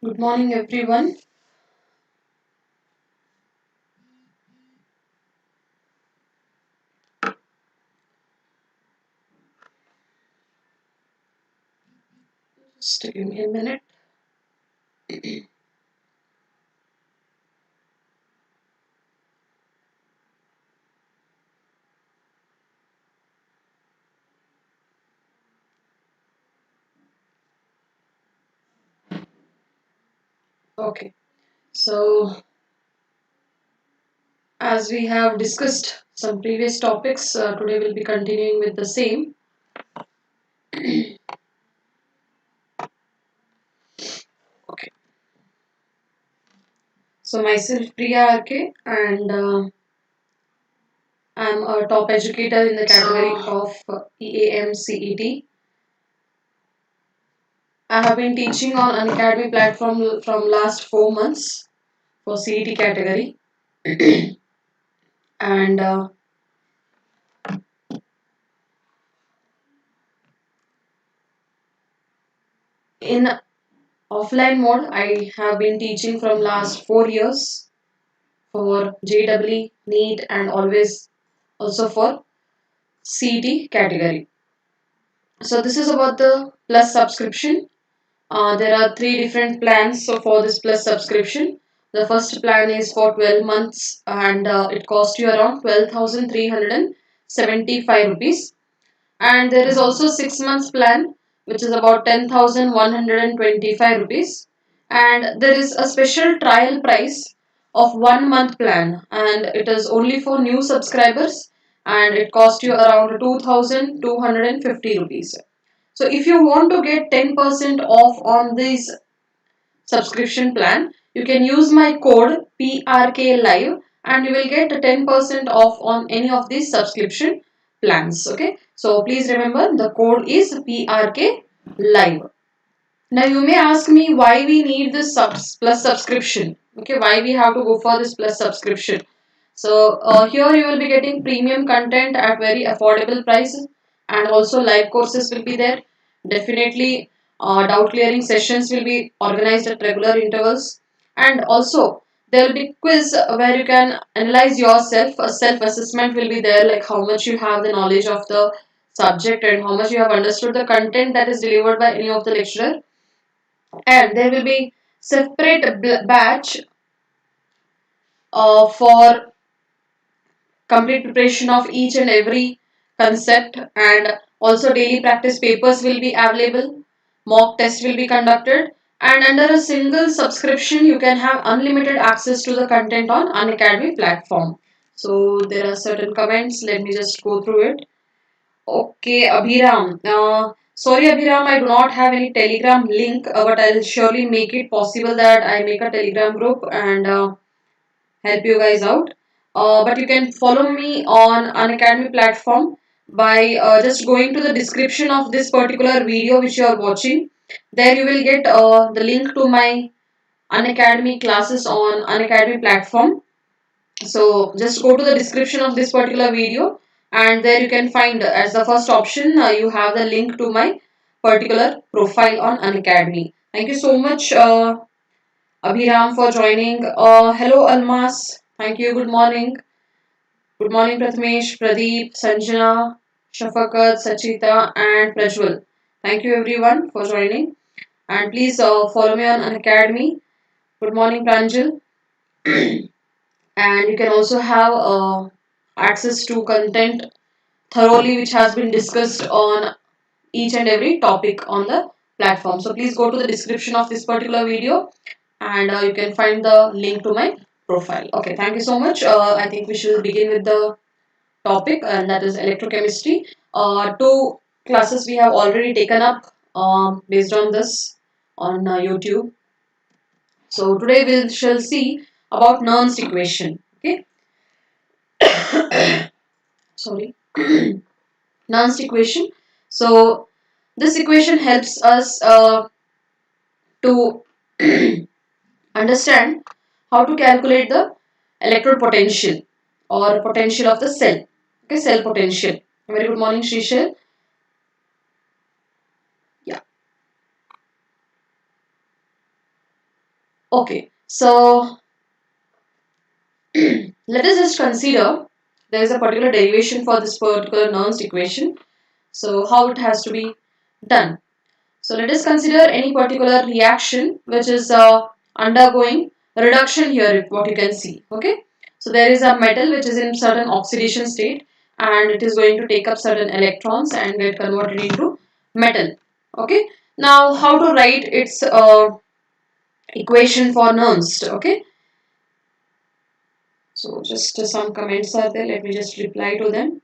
Good morning, everyone. Just give me a minute. Okay, so as we have discussed some previous topics, today we'll be continuing with the same. Okay, so myself Priya RK, and I'm a top educator in the category of EAMCET. I have been teaching on Unacademy platform from last 4 months for CET category, and in offline mode, I have been teaching from last 4 years for JEE, NEET, and always also for CET category. So this is about the plus subscription. There are three different plans so for this plus subscription. The first plan is for 12 months and it costs you around 12,375 rupees. And there is also 6 months plan which is about 10,125 rupees. And there is a special trial price of 1 month plan and it is only for new subscribers and it costs you around 2,250 rupees. So if you want to get 10% off on this subscription plan, you can use my code PRKLIVE and you will get 10% off on any of these subscription plans. Okay, so please remember the code is PRKLIVE. Now you may ask me why we need this plus subscription. Okay, why we have to go for this plus subscription. So here you will be getting premium content at very affordable prices and also live courses will be there. Definitely doubt clearing sessions will be organized at regular intervals and also there will be quiz where you can analyze yourself. A self assessment will be there like how much you have the knowledge of the subject and how much you have understood the content that is delivered by any of the lecturer, and there will be separate batch for complete preparation of each and every concept, and also daily practice papers will be available, mock test will be conducted, and under a single subscription you can have unlimited access to the content on Unacademy platform. So there are certain comments, let me just go through it. Okay, Abhiram. Sorry, Abhiram, I do not have any Telegram link, but I'll surely make it possible that I make a Telegram group and help you guys out. But you can follow me on Unacademy platform by just going to the description of this particular video which you are watching. There you will get the link to my Unacademy classes on Unacademy platform. So just go to the description of this particular video and there you can find as the first option you have the link to my particular profile on Unacademy. Thank you so much Abhiram for joining. Hello Almas. Thank you. Good morning. Good morning Prathamesh, Pradeep, Sanjana, Shafakat, Sachita and Prajwal. Thank you everyone for joining and please follow me on Unacademy. Good morning Pranjal. And you can also have access to content thoroughly which has been discussed on each and every topic on the platform. So please go to the description of this particular video and you can find the link to my profile. Okay, thank you so much. I think we should begin with the topic and that is electrochemistry. Two classes we have already taken up based on this on YouTube. So today we shall see about Nernst equation. Okay, sorry. Nernst equation. So this equation helps us to understand how to calculate the electrode potential or potential of the cell. Okay, cell potential. Very good morning, Shrishal. Yeah. Okay, so let us just consider there is a particular derivation for this particular Nernst equation. So how it has to be done. So let us consider any particular reaction which is undergoing reduction here, what you can see. Okay, so there is a metal which is in certain oxidation state and it is going to take up certain electrons and get converted into metal. Okay, now how to write its equation for Nernst. Okay, so just some comments are there. Let me just reply to them.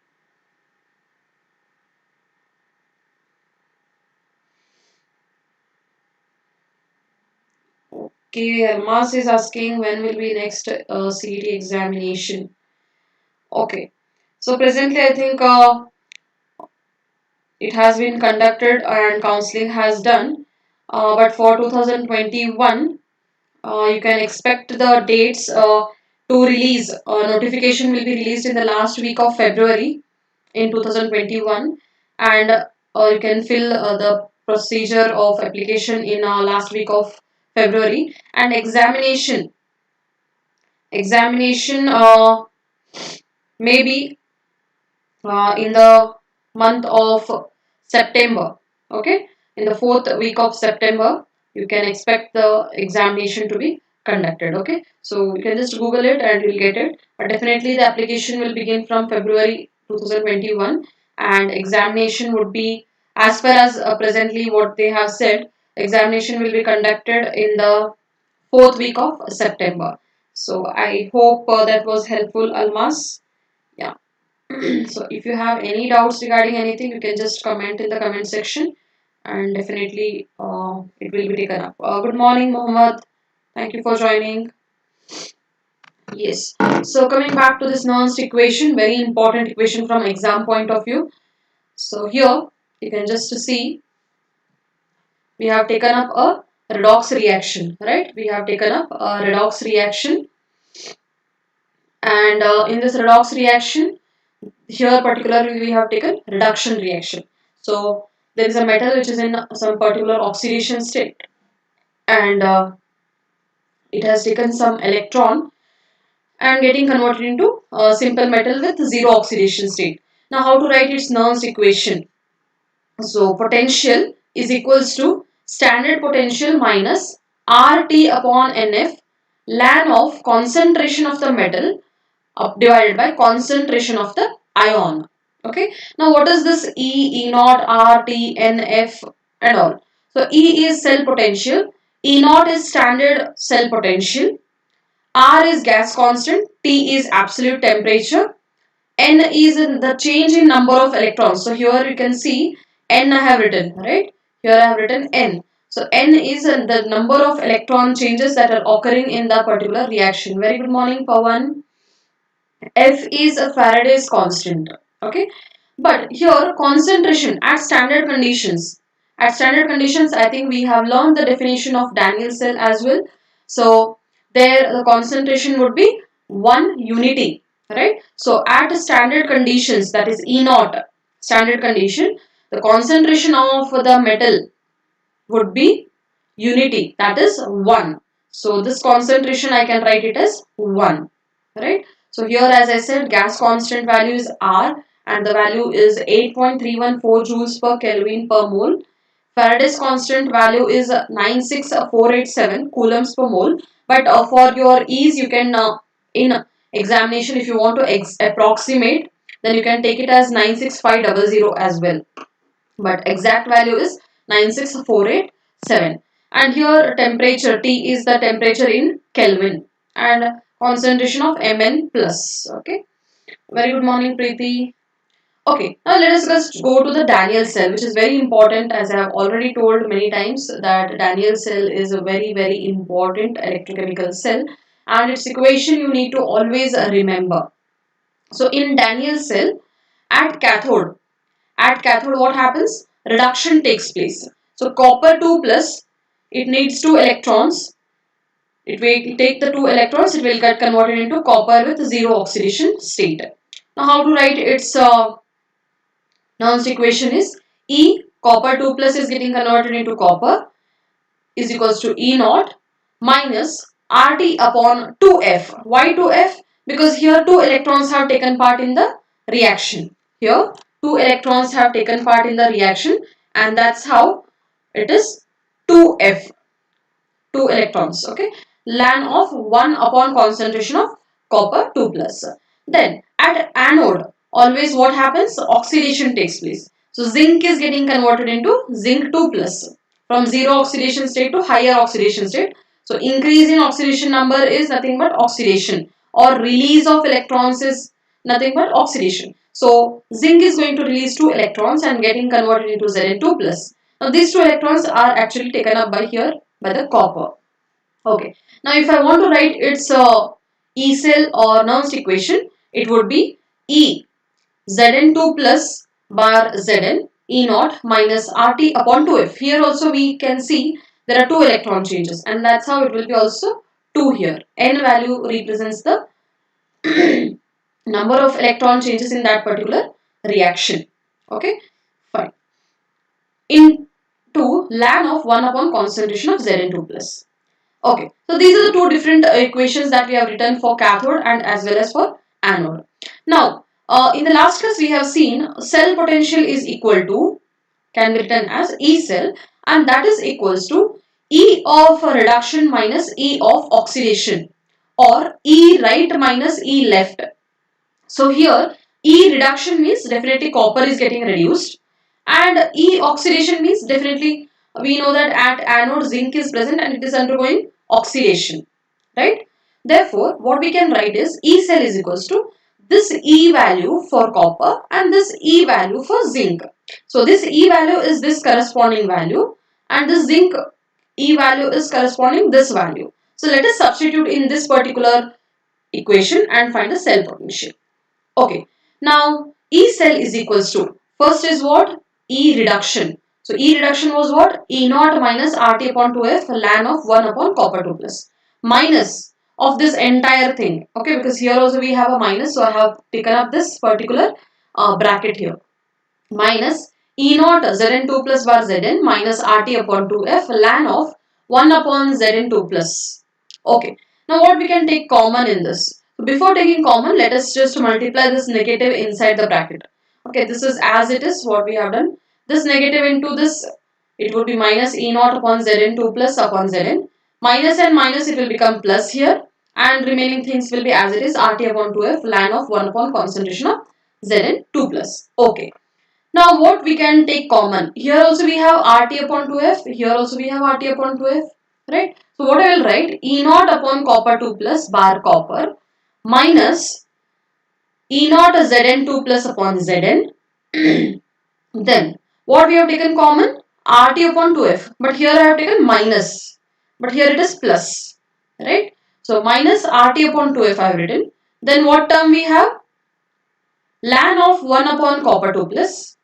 Okay, Almas is asking when will be next CET examination. Okay, so presently I think it has been conducted and counseling has done. But for 2021, you can expect the dates to release. Notification will be released in the last week of February in 2021, and you can fill the procedure of application in last week of February, and examination maybe in the month of September. Okay, in the fourth week of September, you can expect the examination to be conducted. Okay, so you can just Google it and you'll get it. But definitely, the application will begin from February 2021, and examination would be as far as presently what they have said. Examination will be conducted in the fourth week of September. So I hope that was helpful, Almas. Yeah. So if you have any doubts regarding anything, you can just comment in the comment section and definitely it will be taken up. Good morning, Mohammed. Thank you for joining. Yes. So coming back to this Nernst equation, very important equation from exam point of view. So here you can just see we have taken up a redox reaction, right? We have taken up a redox reaction, and in this redox reaction, here particularly we have taken reduction reaction. So there is a metal which is in some particular oxidation state, and it has taken some electron and getting converted into simple metal with zero oxidation state. Now how to write its Nernst equation? So potential is equals to standard potential minus RT upon NF ln of concentration of the metal divided by concentration of the ion. Okay. Now what is this E, E naught, R, T, N, F and all? So E is cell potential, E naught is standard cell potential, R is gas constant, T is absolute temperature, N is in the change in number of electrons. So here you can see N I have written, right? Here I have written N. So N is the number of electron changes that are occurring in the particular reaction. Very good morning, Pawan. F is a Faraday's constant. Okay. But here concentration at standard conditions. At standard conditions, I think we have learned the definition of Daniell cell as well. So there the concentration would be 1 unity. Right. So at standard conditions, that is E naught standard condition, the concentration of the metal would be unity, that is 1. So this concentration I can write it as 1, right? So here as I said, gas constant value is R and the value is 8.314 joules per Kelvin per mole. Faraday's constant value is 96487 coulombs per mole. But for your ease, you can in examination, if you want to approximate, then you can take it as 96500 as well. But exact value is 96487. And here temperature T is the temperature in Kelvin and concentration of Mn plus. Okay. Very good morning, Preeti. Okay, now let us just go to the Daniell cell, which is very important, as I have already told many times that Daniell cell is a very important electrochemical cell, and its equation you need to always remember. So in Daniell cell, at cathode what happens? Reduction takes place. So copper 2 plus, it needs 2 electrons. It will take the 2 electrons, it will get converted into copper with 0 oxidation state. Now how to write its Nernst equation is E, copper 2 plus is getting converted into copper, is equals to E naught. minus RT upon 2F. Why 2F? Because here 2 electrons have taken part in the reaction. Here 2 electrons have taken part in the reaction, and that's how it is 2F. 2 electrons, okay. Ln of 1 upon concentration of copper 2 plus. Then at anode, always what happens? Oxidation takes place. So zinc is getting converted into zinc 2 plus from 0 oxidation state to higher oxidation state. So increase in oxidation number is nothing but oxidation, or release of electrons is nothing but oxidation. So zinc is going to release 2 electrons and getting converted into Zn2 plus. Now these 2 electrons are actually taken up by here by the copper. Okay. Now if I want to write its E cell or Nernst equation, it would be E Zn2 plus bar Zn E naught minus RT upon 2F. Here also we can see there are 2 electron changes, and that's how it will be also 2 here. N value represents the number of electron changes in that particular reaction. Okay, fine. Into ln of 1 upon concentration of Zn2 plus. Okay, so these are the two different equations that we have written for cathode and as well as for anode. Now, in the last class we have seen cell potential is equal to, can be written as E cell, and that is equals to E of reduction minus E of oxidation, or E right minus E left. So here E reduction means definitely copper is getting reduced, and E oxidation means definitely we know that at anode zinc is present and it is undergoing oxidation, right? Therefore, what we can write is E cell is equals to this E value for copper and this E value for zinc. So this E value is this corresponding value, and this zinc E value is corresponding this value. So let us substitute in this particular equation and find the cell potential. Okay, now E cell is equals to, first is what? E reduction. So E reduction was what? E naught minus RT upon 2F ln of 1 upon copper 2 plus, minus of this entire thing. Okay, because here also we have a minus, so I have taken up this particular bracket here. Minus E naught Zn2 plus bar Zn minus RT upon 2F ln of 1 upon Zn2 plus. Okay, now what we can take common in this? Before taking common, let us just multiply this negative inside the bracket. Okay, this is as it is what we have done. This negative into this, it would be minus E naught upon Zn2 plus upon Zn. Minus and minus, it will become plus here, and remaining things will be as it is, RT upon 2F ln of 1 upon concentration of Zn2 plus. Okay. Now what we can take common? Here also we have RT upon 2F. Here also we have RT upon 2F. Right? So what I will write? E naught upon copper 2 plus bar copper minus E naught Zn2 plus upon Zn. Then what we have taken common? RT upon 2F. But here I have taken minus. But here it is plus. Right? So minus RT upon 2F I have written. Then what term we have? Ln of 1 upon copper 2 plus.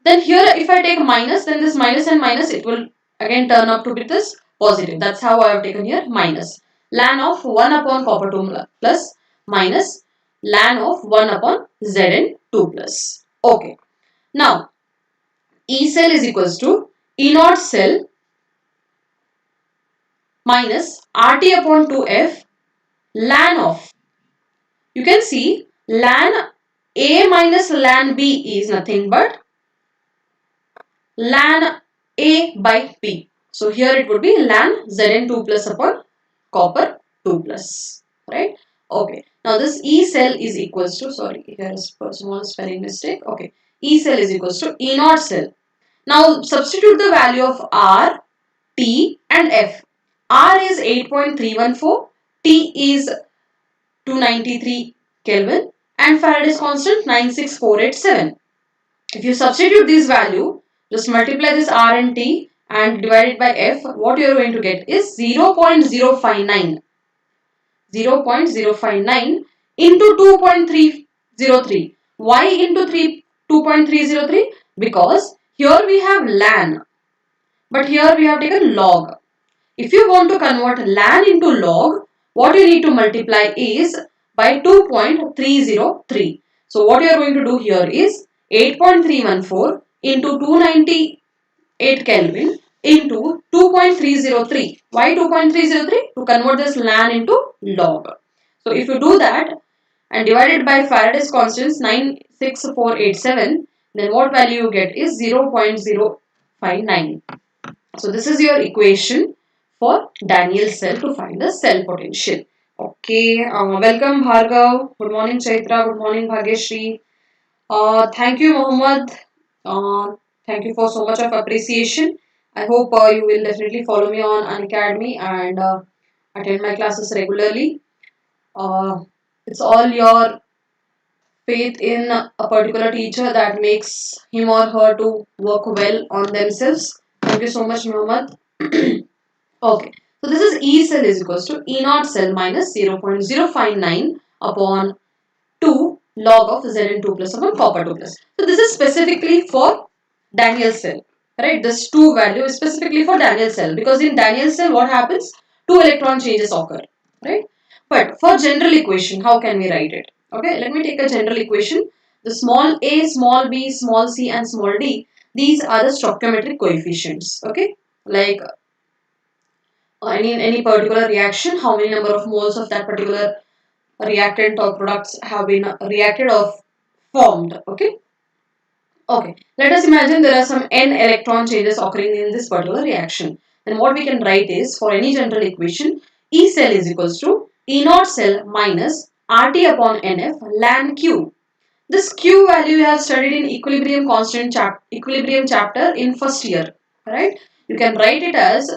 Then here if I take minus, then this minus and minus, it will again turn up to be this positive. That's how I have taken here minus. Ln of 1 upon copper 2 plus minus ln of 1 upon Zn2 plus. Okay. Now, E cell is equals to E naught cell minus RT upon 2F ln of, you can see ln A minus ln B is nothing but ln A by B. So here it would be ln Zn2 plus upon copper 2 plus. Right? Okay. Now this E cell is equals to, sorry, here is a small spelling mistake. Okay. E cell is equals to E naught cell. Now substitute the value of R, T and F. R is 8.314, T is 293 Kelvin, and Faraday's constant 96487. If you substitute this value, just multiply this R and T and divide it by F, what you are going to get is 0.059. 0.059 into 2.303. Why into 2.303? Because here we have ln, but here we have taken log. If you want to convert ln into log, what you need to multiply is by 2.303. So what you are going to do here is 8.314 into 298 Kelvin into 2.303. Why 2.303? To convert this ln into log. So if you do that and divide it by Faraday's constants 96487, then what value you get is 0.059. So this is your equation for Daniell cell to find the cell potential. Okay, welcome Bhargav. Good morning Chaitra. Good morning Bhagyashri. Thank you Mohammed. Thank you for so much of appreciation. I hope you will definitely follow me on Unacademy and attend my classes regularly. It's all your faith in a particular teacher that makes him or her to work well on themselves. Thank you so much, Mohammed. Okay, so this is E cell is equals to E naught cell minus 0.059 upon 2 log of Zn2 plus upon copper 2 plus. So this is specifically for Daniell cell, right? This 2 value is specifically for Daniell cell because in Daniell cell what happens? 2 electron changes occur, right? But for general equation, how can we write it? Okay, let me take a general equation. The small a, small b, small c and small d, these are the stoichiometric coefficients, okay? Like any particular reaction, how many number of moles of that particular reactant or products have been reacted or formed, okay? Okay, let us imagine there are some n electron changes occurring in this particular reaction. Then what we can write is, for any general equation, E cell is equals to E naught cell minus RT upon NF ln Q. This Q value we have studied in equilibrium chapter in first year, right? You can write it as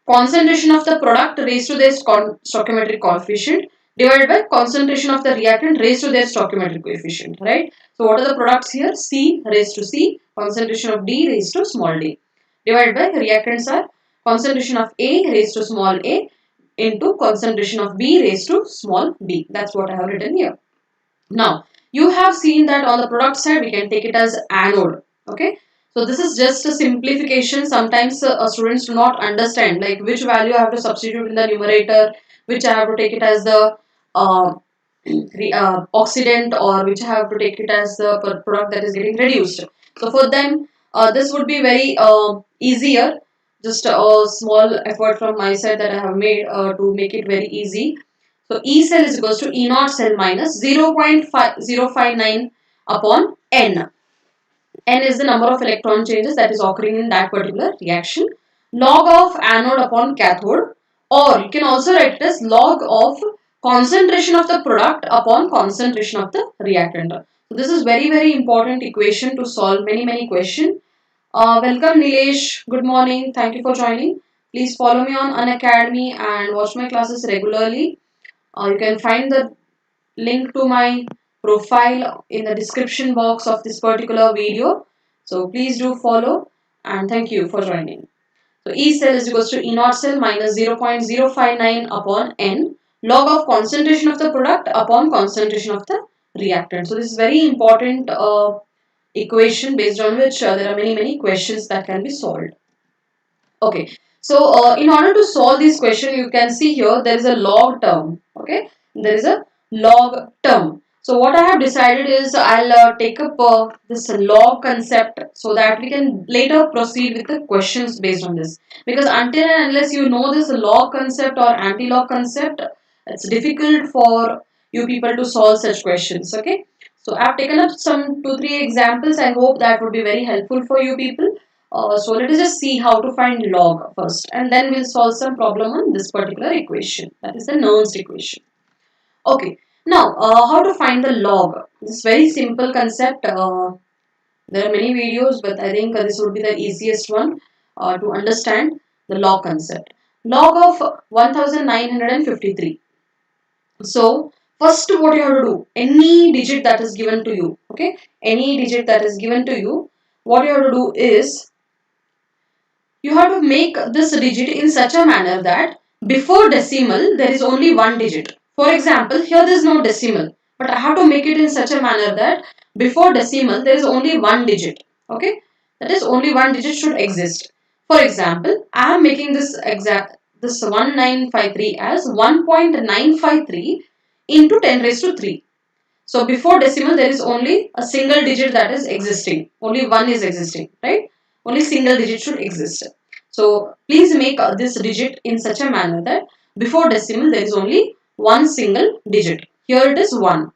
concentration of the product raised to their stoichiometric coefficient divided by concentration of the reactant raised to their stoichiometric coefficient, right? So what are the products here? C raised to C, concentration of D raised to small d, divided by reactants are concentration of A raised to small a into concentration of B raised to small b. That's what I have written here. Now, you have seen that on the product side, we can take it as anode. Okay. So, this is just a simplification. Sometimes students do not understand like which value I have to substitute in the numerator, which I have to take it as the uh, oxidant, or which I have to take it as the product that is getting reduced. So, for them, this would be very easier. Just a small effort from my side that I have made to make it very easy. So E cell is equals to E naught cell minus 0.059 upon N. N is the number of electron changes that is occurring in that particular reaction. Log of anode upon cathode, or you can also write it as log of concentration of the product upon concentration of the reactant. So this is very important equation to solve many questions. Welcome Nilesh. Good morning. Thank you for joining. Please follow me on Unacademy and watch my classes regularly. You can find the link to my profile in the description box of this particular video. So please do follow and thank you for joining. So E cell is equals to E naught cell minus 0.059 upon N log of concentration of the product upon concentration of the reactant. So this is very important equation based on which there are many questions that can be solved. Okay, so in order to solve this question, you can see here there is a log term. Okay, there is a log term. So what I have decided is I'll take up this log concept so that we can later proceed with the questions based on this. Because until and unless you know this log concept or anti-log concept, it's difficult for you people to solve such questions. Okay, so I've taken up some 2-3 examples. I hope that would be very helpful for you people. So let us just see how to find log first, and then we'll solve some problem on this particular equation, that is the Nernst equation. Okay, now how to find the log? This is very simple concept. There are many videos, but I think this would be the easiest one to understand the log concept. Log of 1953. So first what you have to do, any digit that is given to you, okay, any digit that is given to you, what you have to do is you have to make this digit in such a manner that before decimal there is only one digit. For example, here there is no decimal, but I have to make it in such a manner that before decimal there is only one digit. Okay, that is only one digit should exist. For example, I am making this 1953 as 1.953 into 10 raised to 3. So before decimal there is only a single digit that is existing. Only one is existing, right? only single digit should exist. So please make this digit in such a manner that before decimal there is only one single digit. Here it is 1.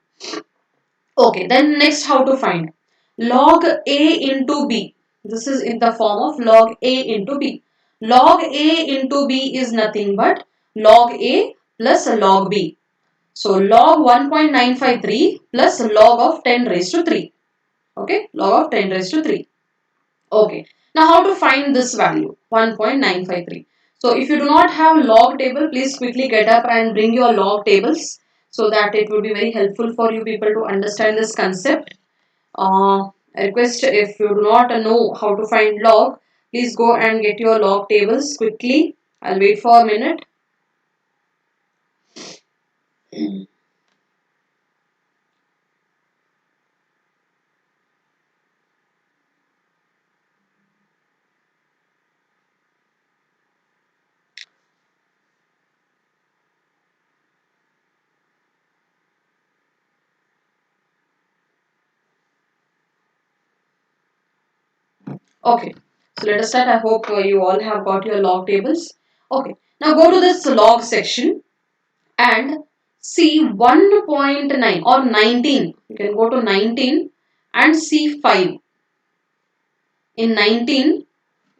Okay, then next how to find log A into B. This is in the form of log A into B. Log A into B is nothing but log A plus log B. So log 1.953 plus log of 10 raised to 3. Okay, log of 10 raised to 3. Okay, now how to find this value 1.953. So if you do not have log table, please quickly get up and bring your log tables so that it will be very helpful for you people to understand this concept. I request if you do not know how to find log, please go and get your log tables quickly. I'll wait for a minute. Okay, so let us start. I hope you all have got your log tables. Okay, now go to this log section and see 1.9 or 19. You can go to 19 and see 5. In 19,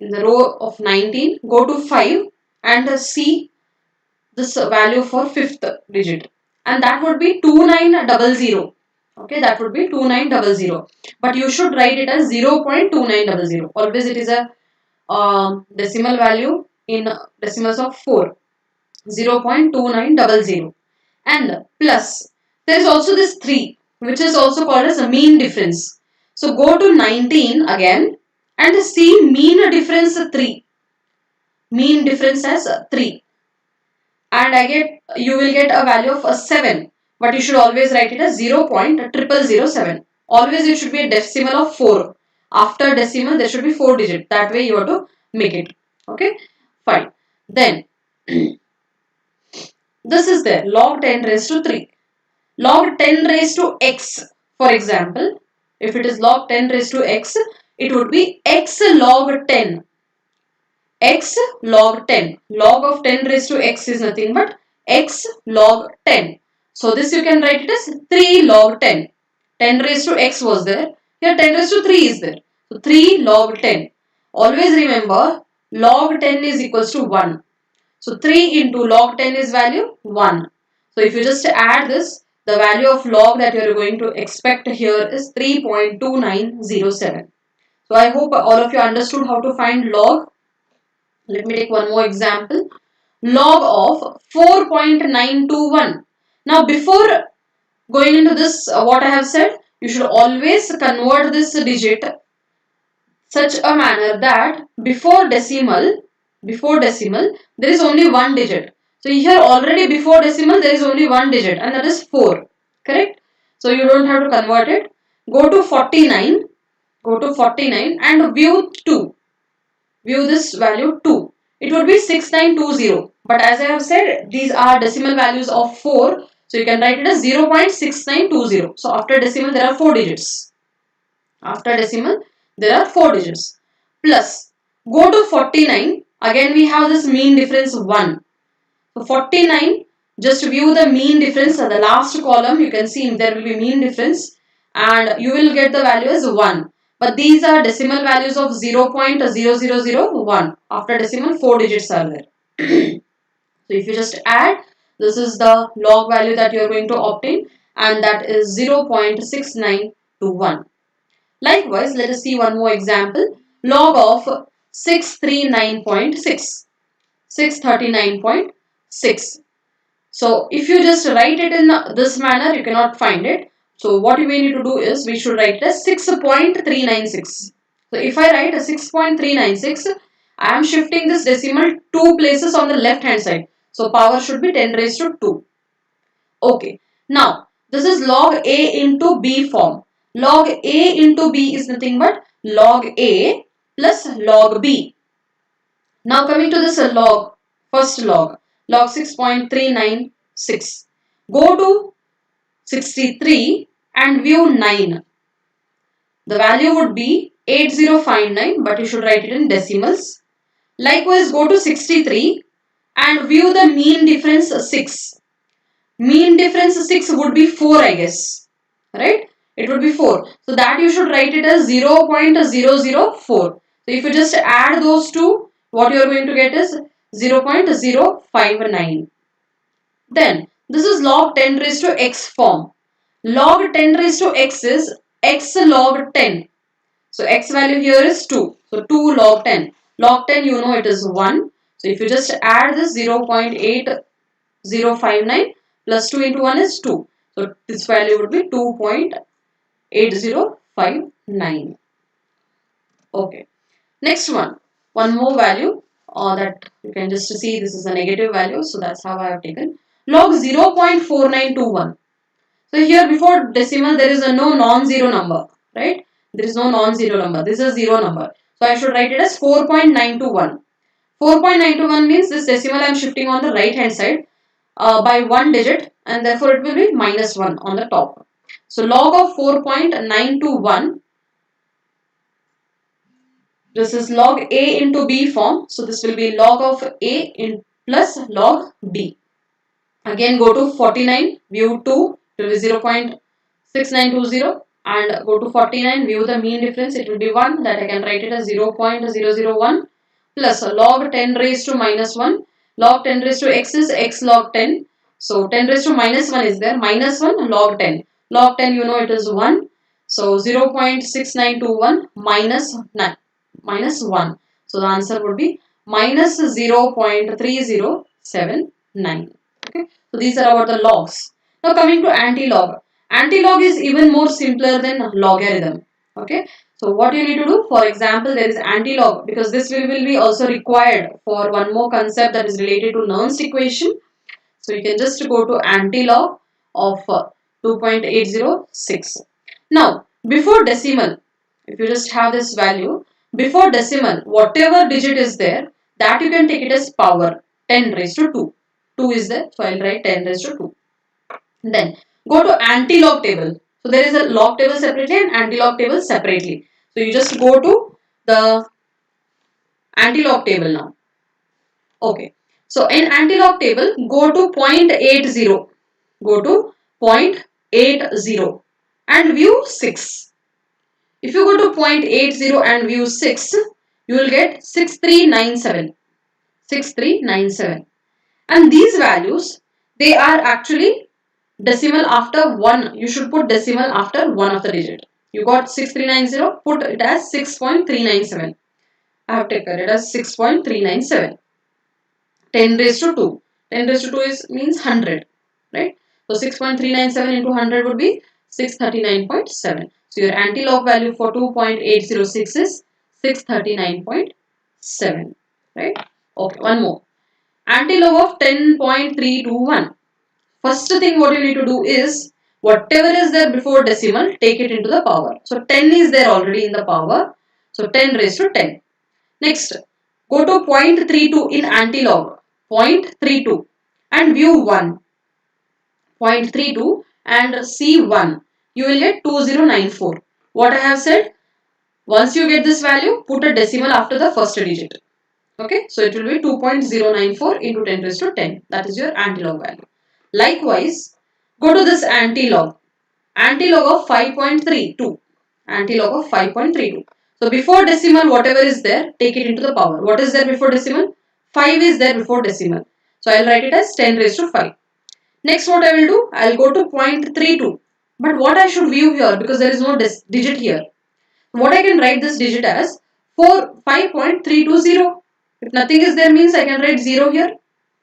in the row of 19, go to 5 and see this value for fifth digit, and that would be 2900. Okay, that would be 2900, but you should write it as 0.2900. Always it is a decimal value in decimals of 4, 0.2900, and plus there is also this 3, which is also called as a mean difference. So go to 19 again and see mean difference 3, mean difference as 3, and you will get a value of a 7, but you should always write it as 0.0007. Always it should be a decimal of 4. After decimal there should be 4 digit. That way you have to make it. Okay, fine. Then this is there, log 10 raised to 3. Log 10 raised to x, for example, if it is log 10 raised to x, it would be x log 10. X log 10. Log of 10 raised to x is nothing but x log 10. So this you can write it as 3 log 10. 10 raised to x was there. Here 10 raised to 3 is there. So 3 log 10. Always remember log 10 is equals to 1. So 3 into log 10 is value 1. So if you just add this, the value of log that you are going to expect here is 3.2907. So I hope all of you understood how to find log. Let me take one more example. Log of 4.921. Now before going into this, what I have said, you should always convert this digit such a manner that before decimal, there is only one digit. So here already before decimal there is only one digit, and that is 4. Correct? So you don't have to convert it. Go to 49. Go to 49 and view 2. View this value 2. It would be 6920. But as I have said, these are decimal values of 4. So you can write it as 0.6920. So after decimal there are 4 digits. After decimal there are 4 digits. Plus go to 49. Again we have this mean difference 1. So 49, just view the mean difference at the last column. You can see there will be mean difference and you will get the value as 1. But these are decimal values of 0.0001. After decimal 4 digits are there. So if you just add, this is the log value that you are going to obtain, and that is 0.6921. Likewise, let us see one more example. Log of 639.6. 639.6. So if you just write it in this manner, you cannot find it. So what we need to do is, we should write it as 6.396. So if I write a 6.396, I am shifting this decimal 2 places on the left hand side. So power should be 10 raised to 2. Okay. Now this is log A into B form. Log A into B is nothing but log A plus log B. Now coming to this log, first log 6.396. Go to 63 and view 9. The value would be 8059, but you should write it in decimals. Likewise, go to 63 and view the mean difference 6. Mean difference 6 would be 4, I guess. Right? It would be 4. So that you should write it as 0.004. So if you just add those two, what you are going to get is 0.059. Then this is log 10 raised to x form. Log 10 raised to x is x log 10. So x value here is 2. So 2 log 10. Log 10 you know it is 1. So if you just add this 0.8059 plus 2 into 1 is 2. So this value would be 2.8059. Okay. Next one. One more value that you can just see this is a negative value. So that's how I have taken. Log 0.4921. So here before decimal there is a no non-zero number, right? There is no non-zero number. This is a zero number. So I should write it as 4.921. 4.921 means this decimal I am shifting on the right hand side by one digit, and therefore it will be minus 1 on the top. So log of 4.921, this is log A into B form. So this will be log of A in plus log B. Again go to 49, view 2, it will be 0.6920, and go to 49, view the mean difference, it will be 1, that I can write it as 0.001 plus log 10 raised to minus 1. Log 10 raised to x is x log 10. So 10 raised to minus 1 is there, minus 1 log 10. Log 10 you know it is 1. So 0.6921 minus 9, minus 1. So the answer would be minus 0.3079. Okay. So these are about the logs. Now coming to anti-log. Anti-log is even more simpler than logarithm. Okay. So what you need to do, for example, there is anti-log, because this will be also required for one more concept that is related to Nernst equation. So you can just go to anti-log of 2.806. Now before decimal, if you just have this value, before decimal, whatever digit is there, that you can take it as power 10 raised to 2. 2 is there, so I will write 10 raised to 2. Then go to anti-log table. So there is a log table separately and anti-log table separately. So you just go to the anti-log table now. Okay. So in anti-log table, go to 0.80. Go to 0.80 and view 6. If you go to 0.80 and view 6, you will get 6397. 6397. And these values, they are actually decimal after 1. You should put decimal after one of the digit. You got 6390, put it as 6.397. I have taken it as 6.397. 10 raised to 2. 10 raised to 2 means 100. Right? So 6.397 into 100 would be 639.7. So your anti-log value for 2.806 is 639.7. Right? Okay, one more. Anti-log of 10.321. First thing what you need to do is, whatever is there before decimal, take it into the power. So 10 is there already in the power. So 10 raised to 10. Next, go to 0.32 in anti-log. 0.32 and view 1. 0.32 and see 1. You will get 2094. What I have said, once you get this value, put a decimal after the first digit. Okay, so it will be 2.094 into 10 raised to 10. That is your anti-log value. Likewise, go to this anti-log. Anti-log of 5.32. Anti-log of 5.32. So before decimal, whatever is there, take it into the power. What is there before decimal? 5 is there before decimal. So I will write it as 10 raised to 5. Next what I will do, I will go to 0.32. But what I should view here, because there is no digit here. What I can write this digit as 5.320. If nothing is there means I can write 0 here.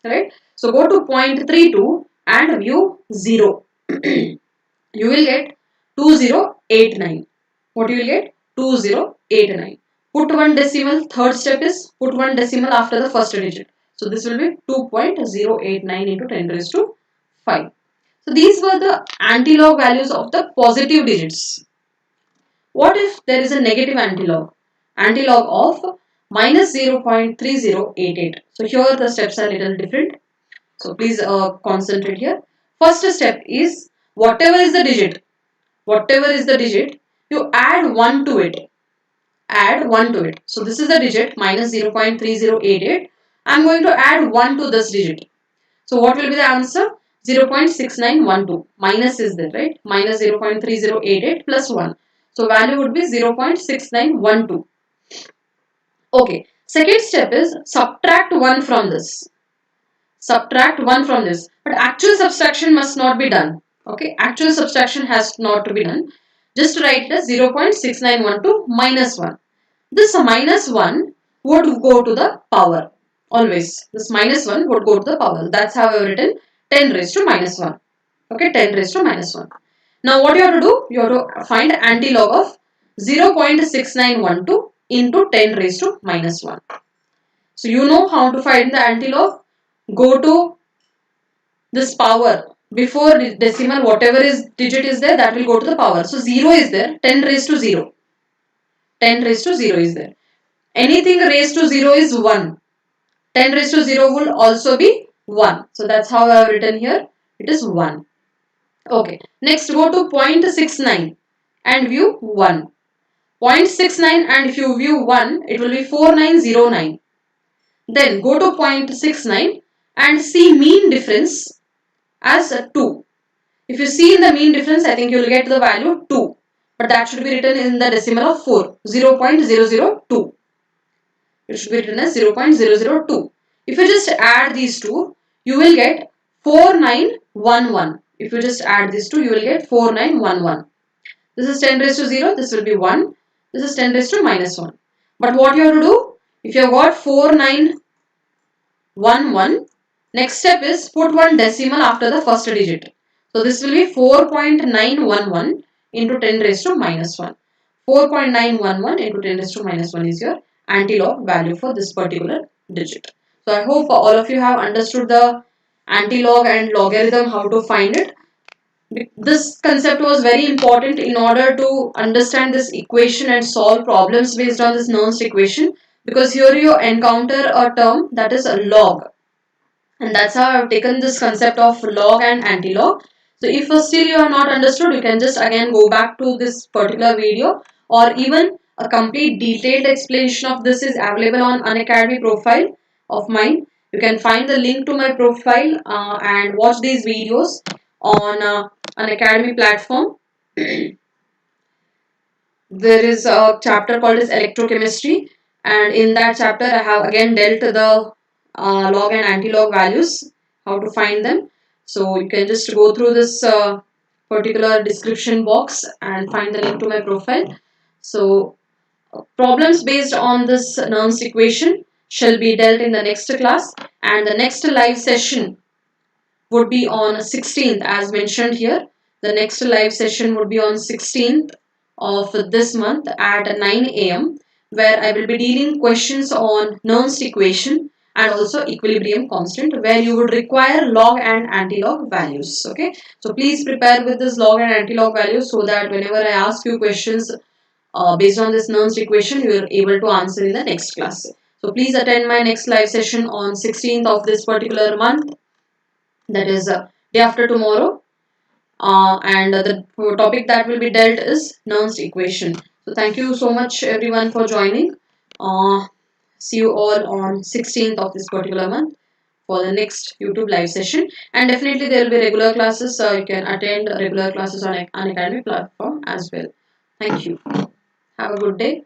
Right? So go to 0.32 and view 0. You will get 2089. What you will get? 2089. Put one decimal. Third step is put one decimal after the first digit. So this will be 2.089 into 10 raised to 5. So these were the anti-log values of the positive digits. What if there is a negative anti-log? Anti-log of minus 0.3088. So here the steps are a little different. So please concentrate here. First step is whatever is the digit, you add 1 to it. add 1 to it. So this is the digit minus 0.3088. I'm going to add 1 to this digit. So what will be the answer? 0.6912. Minus is there, right? Minus 0.3088 plus 1. So value would be 0.6912. Okay. Second step is subtract 1 from this. Subtract 1 from this. But actual subtraction must not be done. Okay. Actual subtraction has not to be done. Just write it as 0.6912 minus 1. This minus 1 would go to the power. Always. This minus 1 would go to the power. That's how I have written 10 raised to minus 1. Okay, 10 raised to minus 1. Now what you have to do? You have to find antilog of 0.6912 into 10 raised to minus 1. So you know how to find the antilog. Go to this power. Before decimal, whatever is digit is there, that will go to the power. So 0 is there, 10 raised to 0. 10 raised to 0 is there. Anything raised to 0 is 1. 10 raised to 0 will also be 1. So that's how I have written here. It is 1. Okay. Next go to 0.69 and view 1. 0.69 and if you view 1, it will be 4909. Then go to 0.69 and see mean difference as 2. If you see in the mean difference, I think you will get the value 2. But that should be written in the decimal of 4. 0.002. It should be written as 0.002. If you just add these two, you will get 4911. If you just add these two, you will get 4911. This is 10 raised to 0. This will be 1. This is 10 raised to minus 1. But what you have to do? If you have got 4911, next step is put one decimal after the first digit. So this will be 4.911 into 10 raised to minus 1. 4.911 into 10 raised to minus 1 is your antilog value for this particular digit. So I hope all of you have understood the antilog and logarithm, how to find it. This concept was very important in order to understand this equation and solve problems based on this Nernst equation, because here you encounter a term that is a log, and that's how I have taken this concept of log and antilog. So if still you have not understood, you can just again go back to this particular video, or even a complete detailed explanation of this is available on Unacademy profile of mine. You can find the link to my profile and watch these videos on Unacademy platform. There is a chapter called as electrochemistry, and in that chapter I have again dealt the log and anti-log values, how to find them. So you can just go through this particular description box and find the link to my profile. So problems based on this Nernst equation shall be dealt in the next class, and the next live session would be on 16th as mentioned here. The next live session would be on 16th of this month at 9 a.m. where I will be dealing questions on Nernst equation and also equilibrium constant, where you would require log and anti-log values. Okay, so please prepare with this log and anti-log values so that whenever I ask you questions based on this Nernst equation, you are able to answer in the next class. So please attend my next live session on 16th of this particular month, that is day after tomorrow, and the topic that will be dealt is Nernst equation. So thank you so much everyone for joining. See you all on 16th of this particular month for the next YouTube live session, and definitely there will be regular classes. You can attend regular classes on Unacademy platform as well. Thank you. Have a good day.